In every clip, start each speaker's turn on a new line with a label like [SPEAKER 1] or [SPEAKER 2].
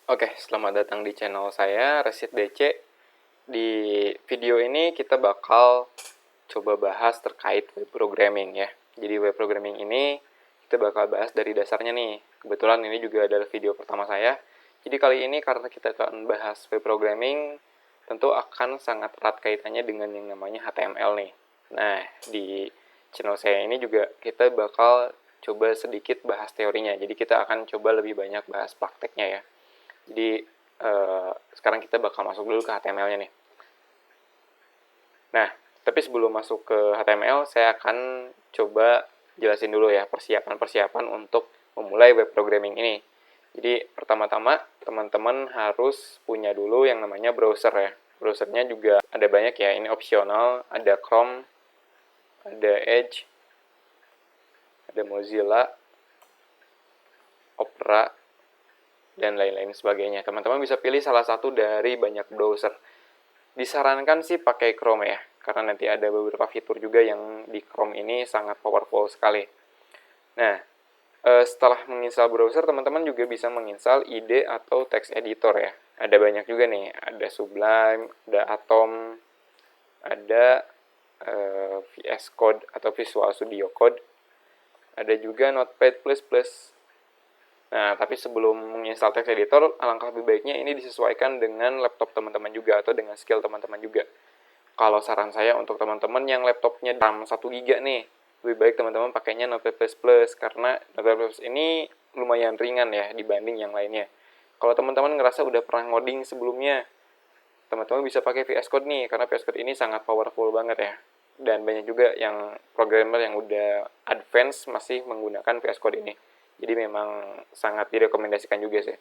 [SPEAKER 1] Oke, selamat datang di channel saya, Resid DC. Di video ini kita bakal coba bahas terkait web programming ya. Jadi web programming ini kita bakal bahas dari dasarnya nih. Kebetulan ini juga adalah video pertama saya. Jadi kali ini karena kita akan bahas web programming, tentu akan sangat erat kaitannya dengan yang namanya HTML nih. Nah, di channel saya ini juga kita bakal coba sedikit bahas teorinya. Jadi kita akan coba lebih banyak bahas prakteknya ya. Jadi sekarang kita bakal masuk dulu ke HTML-nya nih. Nah, tapi sebelum masuk ke HTML, saya akan coba jelasin dulu ya persiapan-persiapan untuk memulai web programming ini. Jadi pertama-tama teman-teman harus punya dulu yang namanya browser ya. Browsernya juga ada banyak ya, ini opsional, ada Chrome, ada Edge, ada Mozilla, Opera, dan lain-lain sebagainya. Teman-teman bisa pilih salah satu dari banyak browser. Disarankan sih pakai Chrome ya, karena nanti ada beberapa fitur juga yang di Chrome ini sangat powerful sekali. Nah, setelah menginstal browser, teman-teman juga bisa menginstal IDE atau text editor ya. Ada banyak juga nih, ada Sublime, ada Atom, ada VS Code atau Visual Studio Code, ada juga Notepad++. Nah, tapi sebelum menginstal text editor, alangkah lebih baiknya ini disesuaikan dengan laptop teman-teman juga atau dengan skill teman-teman juga. Kalau saran saya untuk teman-teman yang laptopnya RAM 1 GB nih, lebih baik teman-teman pakainya Notepad++, karena Notepad++ ini lumayan ringan ya dibanding yang lainnya. Kalau teman-teman ngerasa udah pernah ngoding sebelumnya, teman-teman bisa pakai VS Code nih, karena VS Code ini sangat powerful banget ya. Dan banyak juga yang programmer yang udah advance masih menggunakan VS Code ini. Jadi memang sangat direkomendasikan juga sih.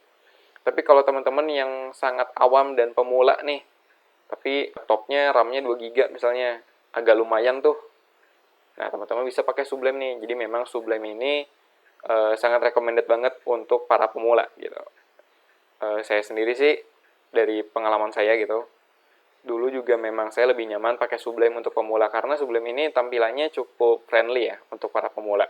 [SPEAKER 1] Tapi kalau teman-teman yang sangat awam dan pemula nih, tapi laptopnya RAM-nya 2 GB misalnya, agak lumayan tuh. Nah, teman-teman bisa pakai Sublime nih. Jadi memang Sublime ini sangat recommended banget untuk para pemula gitu. Saya sendiri sih dari pengalaman saya gitu, dulu juga memang saya lebih nyaman pakai Sublime untuk pemula karena Sublime ini tampilannya cukup friendly ya untuk para pemula.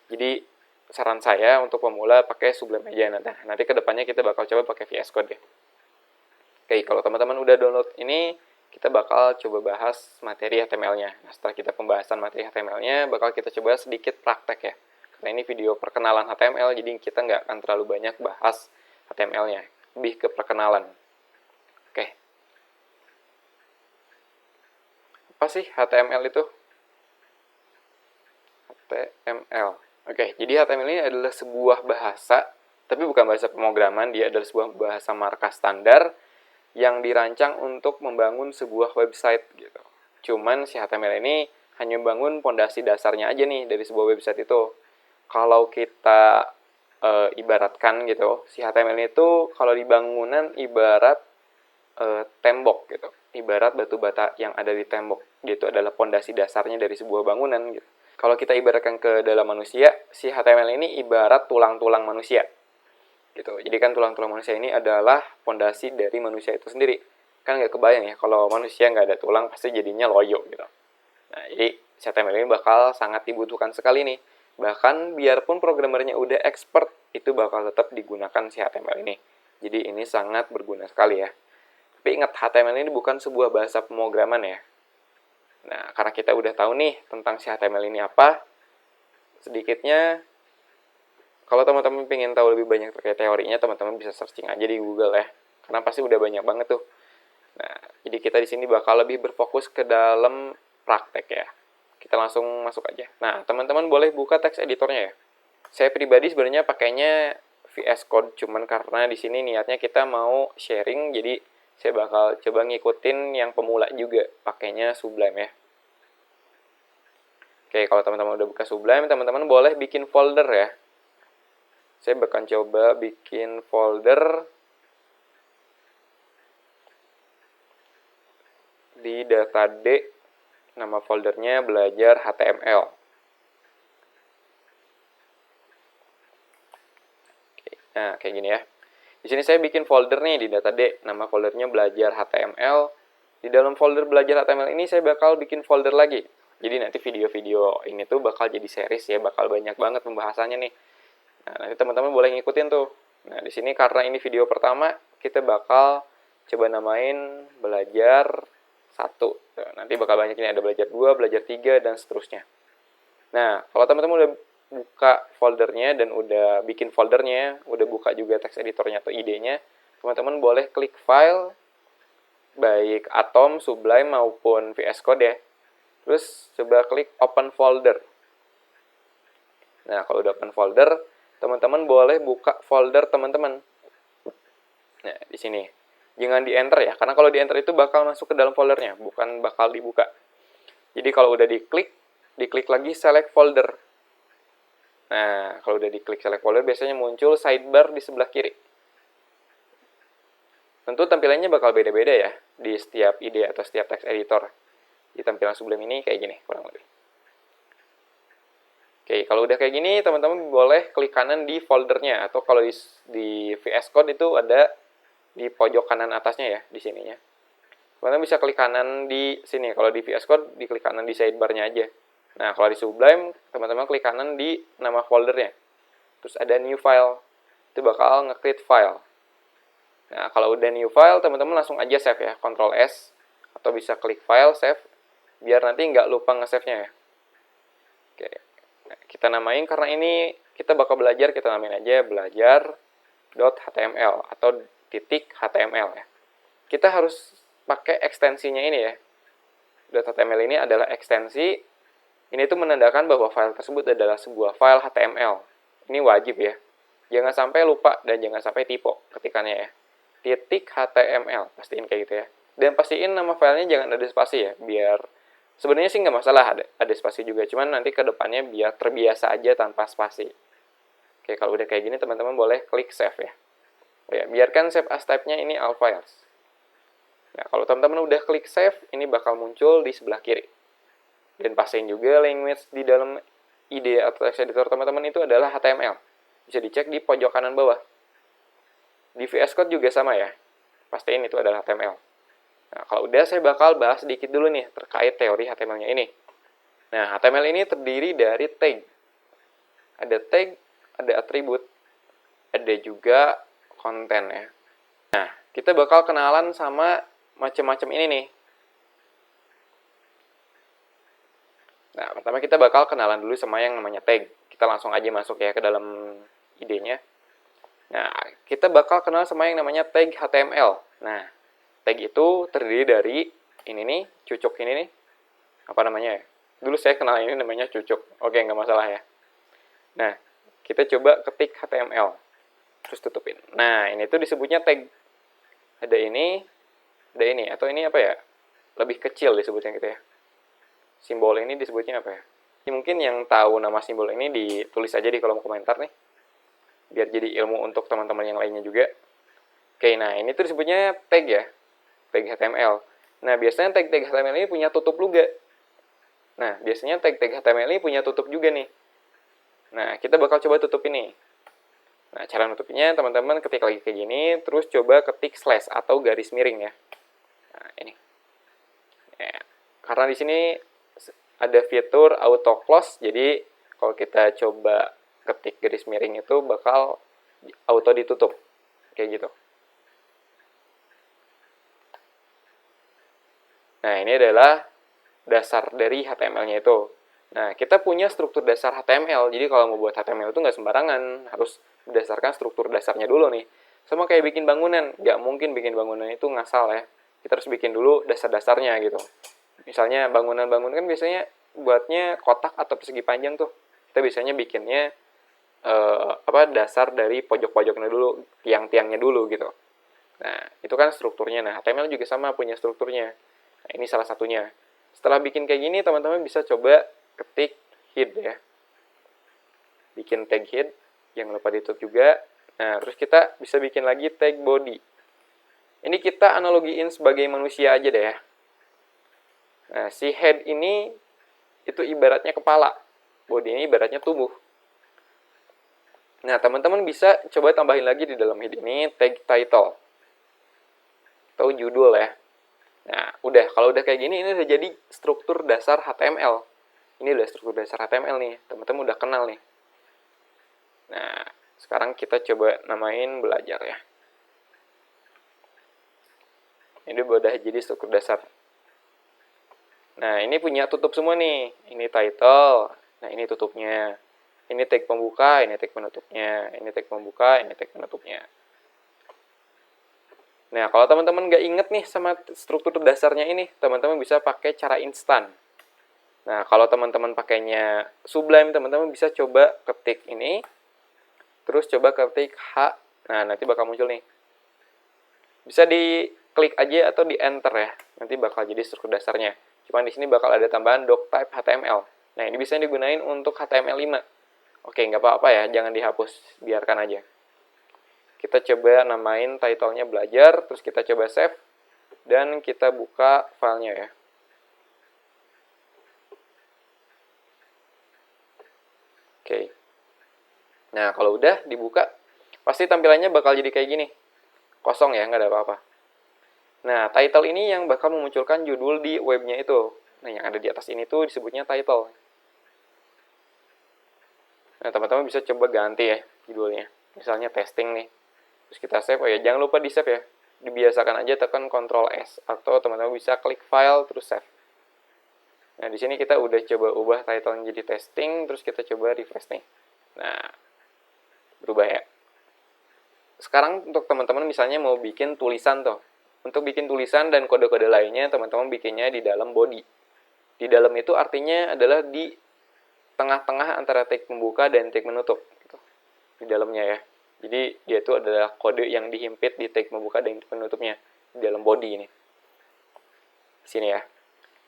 [SPEAKER 1] Jadi saran saya untuk pemula pakai Sublime aja. Nanti kedepannya kita bakal coba pakai VS Code deh. Oke, kalau teman-teman udah download ini, kita bakal coba bahas materi HTML-nya. Nah, setelah kita pembahasan materi HTML-nya, bakal kita coba sedikit praktek ya. Karena ini video perkenalan HTML, jadi kita nggak akan terlalu banyak bahas HTML-nya. Lebih ke perkenalan. Oke. Apa sih HTML itu? HTML. Oke, jadi HTML ini adalah sebuah bahasa, tapi bukan bahasa pemrograman, dia adalah sebuah bahasa markup standar yang dirancang untuk membangun sebuah website gitu. Cuman si HTML ini hanya membangun pondasi dasarnya aja nih dari sebuah website itu. Kalau kita ibaratkan gitu, si HTML itu kalau di bangunan ibarat tembok gitu. Ibarat batu bata yang ada di tembok. Gitu adalah pondasi dasarnya dari sebuah bangunan gitu. Kalau kita ibaratkan ke dalam manusia, si HTML ini ibarat tulang-tulang manusia gitu. Jadi kan tulang-tulang manusia ini adalah fondasi dari manusia itu sendiri. Kan nggak kebayang ya kalau manusia nggak ada tulang pasti jadinya loyo gitu. Nah, jadi HTML ini bakal sangat dibutuhkan sekali nih. Bahkan biarpun programmernya udah expert, itu bakal tetap digunakan si HTML ini. Jadi ini sangat berguna sekali ya. Tapi ingat, HTML ini bukan sebuah bahasa pemrograman ya. Nah, karena kita udah tahu nih tentang si HTML ini apa, sedikitnya kalau teman-teman pengen tahu lebih banyak terkait teorinya, teman-teman bisa searching aja di Google ya. Karena pasti udah banyak banget tuh. Nah, jadi kita di sini bakal lebih berfokus ke dalam praktek ya. Kita langsung masuk aja. Nah, teman-teman boleh buka text editornya ya. Saya pribadi sebenarnya pakainya VS Code, cuman karena di sini niatnya kita mau sharing, jadi saya bakal coba ngikutin yang pemula juga, pakainya Sublime ya. Oke, kalau teman-teman udah buka Sublime, teman-teman boleh bikin folder ya. Saya bakal coba bikin folder di data D, nama foldernya belajar HTML. Oke, nah, kayak gini ya. Di sini saya bikin folder nih di data D, nama foldernya belajar HTML. Di dalam folder belajar HTML ini saya bakal bikin folder lagi. Jadi nanti video-video ini tuh bakal jadi series ya, bakal banyak banget pembahasannya nih. Nah, nanti teman-teman boleh ngikutin tuh. Nah, di sini karena ini video pertama, kita bakal coba namain belajar 1. Nanti bakal banyak ini, ada belajar 2, belajar 3, dan seterusnya. Nah, kalau teman-teman udah buka foldernya dan udah bikin foldernya, udah buka juga text editornya atau idenya, teman-teman boleh klik file, baik Atom, Sublime, maupun VS Code ya. Terus coba klik open folder. Nah, kalau udah open folder, teman-teman boleh buka folder teman-teman. Nah, di sini. Jangan di-enter ya, karena kalau di-enter itu bakal masuk ke dalam foldernya, bukan bakal dibuka. Jadi kalau udah diklik lagi select folder. Nah, kalau udah diklik select folder, biasanya muncul sidebar di sebelah kiri. Tentu tampilannya bakal beda-beda ya, di setiap ide atau setiap text editor. Di tampilan Sublime ini kayak gini, kurang lebih. Oke, kalau udah kayak gini, teman-teman boleh klik kanan di foldernya, atau kalau di VS Code itu ada di pojok kanan atasnya ya, di sininya. Teman-teman bisa klik kanan di sini, kalau di VS Code, diklik kanan di sidebar-nya aja. Nah, kalau di Sublime, teman-teman klik kanan di nama foldernya. Terus ada new file, itu bakal nge-create file. Nah, kalau udah new file, teman-teman langsung aja save ya, Ctrl S, atau bisa klik file, save, biar nanti nggak lupa nge-save-nya ya. Oke. Nah, kita namain, karena ini kita bakal belajar, kita namain aja belajar.html atau .html ya. Kita harus pakai ekstensinya ini ya. .html ini adalah ekstensi, ini tuh menandakan bahwa file tersebut adalah sebuah file HTML. Ini wajib ya. Jangan sampai lupa dan jangan sampai typo ketikannya ya. .html, pastiin kayak gitu ya. Dan pastiin nama filenya jangan ada spasi ya, biar sebenarnya sih nggak masalah ada spasi juga, cuman nanti ke depannya biar terbiasa aja tanpa spasi. Oke, kalau udah kayak gini teman-teman boleh klik save ya. Oh ya, biarkan save as type-nya ini all files. Nah, kalau teman-teman udah klik save, ini bakal muncul di sebelah kiri. Dan pastiin juga language di dalam IDE atau text editor teman-teman itu adalah HTML. Bisa dicek di pojok kanan bawah. Di VS Code juga sama ya. Pastiin itu adalah HTML. Nah, kalau udah, saya bakal bahas sedikit dulu nih terkait teori HTML-nya ini. Nah, HTML ini terdiri dari tag. Ada tag, ada atribut, ada juga konten ya. Nah, kita bakal kenalan sama macam-macam ini nih. Nah, pertama kita bakal kenalan dulu sama yang namanya tag. Kita langsung aja masuk ya ke dalam idenya. Nah, kita bakal kenal sama yang namanya tag HTML. Nah, tag itu terdiri dari ini nih, cucuk ini nih. Apa namanya ya? Dulu saya kenal ini namanya cucuk. Oke, nggak masalah ya. Nah, kita coba ketik HTML. Terus tutupin. Nah, ini tuh disebutnya tag. Ada ini, atau ini apa ya? Lebih kecil disebutnya gitu ya. Simbol ini disebutnya apa ya? Ini mungkin yang tahu nama simbol ini ditulis aja di kolom komentar nih. Biar jadi ilmu untuk teman-teman yang lainnya juga. Oke, nah ini tuh disebutnya tag ya. Tag HTML. Nah, biasanya tag-tag HTML ini punya tutup juga. Nah, biasanya tag-tag HTML ini punya tutup juga nih. Nah, kita bakal coba tutup ini. Nah, cara nutupnya teman-teman ketik lagi kayak gini, terus coba ketik slash atau garis miring ya. Nah, ini. Ya, karena di sini ada fitur auto close, jadi kalau kita coba ketik garis miring itu bakal auto ditutup. Kayak gitu. Nah, ini adalah dasar dari HTML-nya itu. Nah, kita punya struktur dasar HTML, jadi kalau mau buat HTML itu nggak sembarangan, harus berdasarkan struktur dasarnya dulu nih. Sama kayak bikin bangunan, nggak mungkin bikin bangunan itu ngasal ya. Kita harus bikin dulu dasar-dasarnya gitu. Misalnya bangunan-bangunan kan biasanya buatnya kotak atau persegi panjang tuh. Kita biasanya bikinnya dasar dari pojok-pojoknya dulu, tiang-tiangnya dulu gitu. Nah, itu kan strukturnya. Nah, HTML juga sama punya strukturnya. Nah, ini salah satunya. Setelah bikin kayak gini, teman-teman bisa coba ketik head ya. Bikin tag head, jangan lupa ditutup juga. Nah, terus kita bisa bikin lagi tag body. Ini kita analogiin sebagai manusia aja deh ya. Nah, si head ini itu ibaratnya kepala. Body ini ibaratnya tubuh. Nah, teman-teman bisa coba tambahin lagi di dalam head ini tag title. Atau judul ya. Nah, kalau udah kayak gini, ini udah jadi struktur dasar HTML. Ini udah struktur dasar HTML nih, teman-teman udah kenal nih. Nah, Sekarang kita coba namain belajar ya. Ini udah jadi struktur dasar. Nah, ini punya tutup semua nih. Ini title. Nah, ini tutupnya. Ini tag pembuka, ini tag penutupnya. Ini tag pembuka, ini tag penutupnya. Nah, kalau teman-teman nggak inget nih sama struktur dasarnya ini, teman-teman bisa pakai cara instan. Nah, kalau teman-teman pakainya Sublime, teman-teman bisa coba ketik ini, terus coba ketik H. Nah, nanti bakal muncul nih. Bisa diklik aja atau di enter ya. Nanti bakal jadi struktur dasarnya. Cuman di sini bakal ada tambahan doctype HTML. Nah, ini bisa digunain untuk HTML5. Oke, nggak apa-apa ya, jangan dihapus, biarkan aja. Kita coba namain title-nya belajar, terus kita coba save, dan kita buka filenya ya. Oke. Nah, kalau udah dibuka, pasti tampilannya bakal jadi kayak gini. Kosong ya, nggak ada apa-apa. Nah, title ini yang bakal memunculkan judul di webnya itu. Nah, yang ada di atas ini tuh disebutnya title. Nah, teman-teman bisa coba ganti ya judulnya. Misalnya testing nih. Terus kita save, oh ya jangan lupa di save ya. Dibiasakan aja tekan Ctrl S atau teman-teman bisa klik file terus save. Nah, di sini kita udah coba ubah title jadi testing, terus kita coba refresh nih. Nah, berubah ya. Sekarang untuk teman-teman misalnya mau bikin tulisan tuh. Untuk bikin tulisan dan kode-kode lainnya, teman-teman bikinnya di dalam body. Di dalam itu artinya adalah di tengah-tengah antara tag pembuka dan tag menutup. Gitu. Di dalamnya ya. Jadi dia itu adalah kode yang dihimpit di tag pembuka dan penutupnya di dalam body ini. Di sini ya.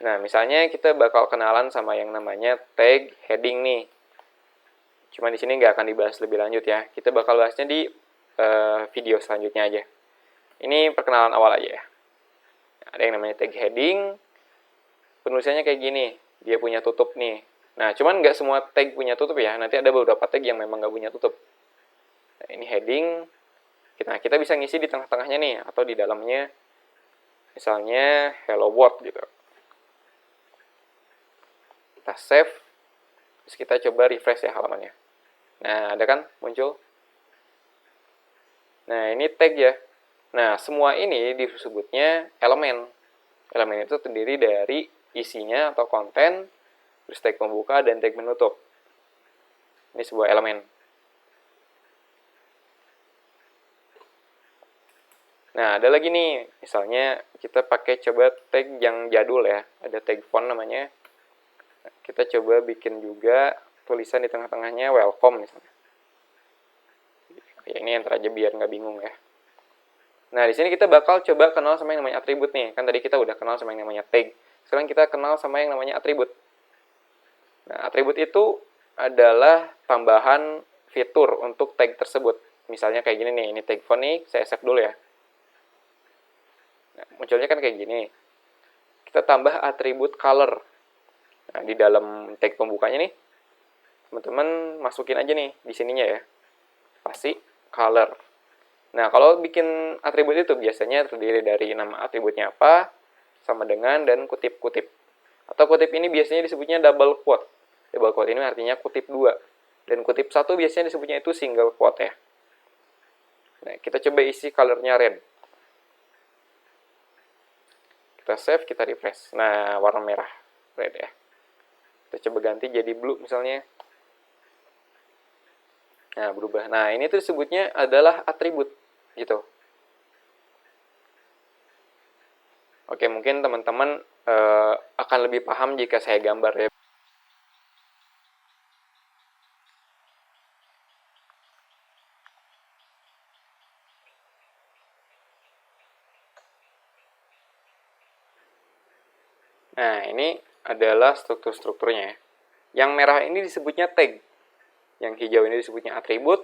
[SPEAKER 1] Nah, misalnya kita bakal kenalan sama yang namanya tag heading nih. Cuma di sini nggak akan dibahas lebih lanjut ya. Kita bakal bahasnya di video selanjutnya aja. Ini perkenalan awal aja ya. Ada yang namanya tag heading. Penulisannya kayak gini. Dia punya tutup nih. Nah, cuman nggak semua tag punya tutup ya. Nanti ada beberapa tag yang memang nggak punya tutup. Nah, ini heading. Kita bisa ngisi di tengah-tengahnya nih, atau di dalamnya, misalnya hello world gitu. Kita save, terus kita coba refresh ya halamannya. Nah, ada kan muncul? Nah, ini tag ya. Nah, semua ini disebutnya elemen. Elemen itu terdiri dari isinya atau konten, terus tag pembuka dan tag menutup. Ini sebuah elemen. Nah, ada lagi nih, misalnya kita pakai coba tag yang jadul ya, ada tag font namanya. Kita coba bikin juga tulisan di tengah-tengahnya welcome misalnya. Ya, ini enter aja biar nggak bingung ya. Nah, di sini kita bakal coba kenal sama yang namanya atribut nih. Kan tadi kita udah kenal sama yang namanya tag. Sekarang kita kenal sama yang namanya atribut. Nah, atribut itu adalah tambahan fitur untuk tag tersebut. Misalnya kayak gini nih, ini tag font nih, saya save dulu ya. Nah, munculnya kan kayak gini. Kita tambah atribut color. Nah, di dalam tag pembukanya nih, teman-teman masukin aja nih di sininya ya. Pasti color. Nah, kalau bikin atribut itu biasanya terdiri dari nama atributnya apa, sama dengan, dan kutip-kutip. Atau kutip ini biasanya disebutnya double quote. Double quote ini artinya kutip 2. Dan kutip 1 biasanya disebutnya itu single quote ya. Nah, kita coba isi colornya red. Kita save, kita refresh. Nah, warna merah. Red ya. Kita coba ganti jadi blue misalnya. Nah, berubah. Nah, ini tuh disebutnya adalah atribut. Gitu. Oke, mungkin teman-teman akan lebih paham jika saya gambar ya. Nah, ini adalah struktur-strukturnya ya. Yang merah ini disebutnya tag. Yang hijau ini disebutnya atribut.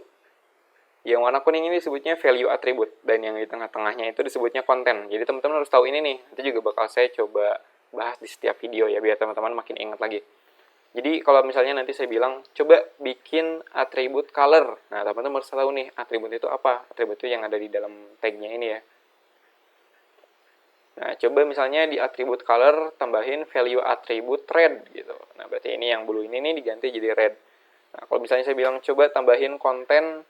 [SPEAKER 1] Yang warna kuning ini disebutnya value atribut. Dan yang di tengah-tengahnya itu disebutnya konten. Jadi teman-teman harus tahu ini nih. Nanti juga bakal saya coba bahas di setiap video ya, biar teman-teman makin ingat lagi. Jadi kalau misalnya nanti saya bilang, coba bikin atribut color. Nah, teman-teman harus tahu nih, atribut itu apa? Atribut itu yang ada di dalam tagnya ini ya. Nah, coba misalnya di atribut color tambahin value atribut red gitu. Nah, berarti ini yang blue ini nih diganti jadi red. Nah, kalau misalnya saya bilang coba tambahin konten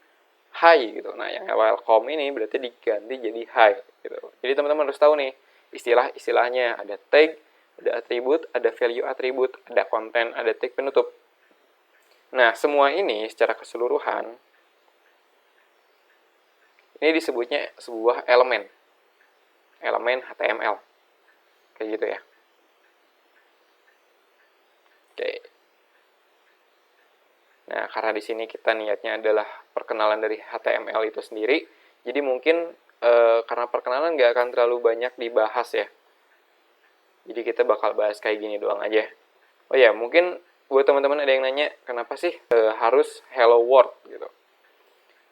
[SPEAKER 1] hi gitu. Nah, yang welcome ini berarti diganti jadi hi gitu. Jadi teman-teman harus tahu nih istilah-istilahnya, ada tag, ada atribut, ada value atribut, ada konten, ada tag penutup. Nah, semua ini secara keseluruhan ini disebutnya sebuah elemen HTML. Kayak gitu ya. Oke. Nah, karena di sini kita niatnya adalah perkenalan dari HTML itu sendiri, jadi mungkin karena perkenalan nggak akan terlalu banyak dibahas ya. Jadi kita bakal bahas kayak gini doang aja. Oh ya, mungkin buat teman-teman ada yang nanya, kenapa sih harus Hello World gitu.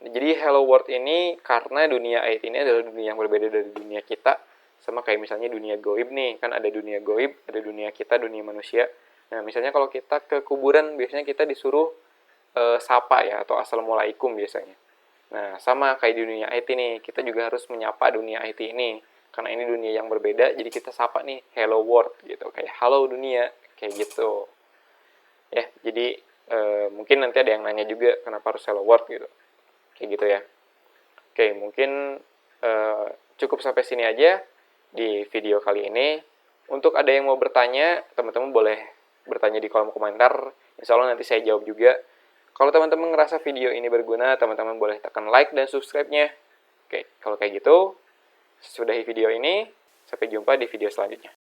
[SPEAKER 1] Jadi Hello World ini karena dunia IT ini adalah dunia yang berbeda dari dunia kita. Sama kayak misalnya dunia goib nih, kan ada dunia goib, ada dunia kita, dunia manusia. Nah, misalnya kalau kita ke kuburan, biasanya kita disuruh sapa ya, atau assalamualaikum biasanya. Nah, sama kayak di dunia IT nih, kita juga harus menyapa dunia IT ini. Karena ini dunia yang berbeda, jadi kita sapa nih, hello world gitu. Kayak halo dunia, kayak gitu. Ya, jadi mungkin nanti ada yang nanya juga, kenapa harus hello world gitu. Kayak gitu ya. Oke, mungkin cukup sampai sini aja di video kali ini. Untuk ada yang mau bertanya, teman-teman boleh bertanya di kolom komentar. Insya Allah nanti saya jawab juga. Kalau teman-teman ngerasa video ini berguna, teman-teman boleh tekan like dan subscribe-nya. Oke, kalau kayak gitu, sudahi video ini. Sampai jumpa di video selanjutnya.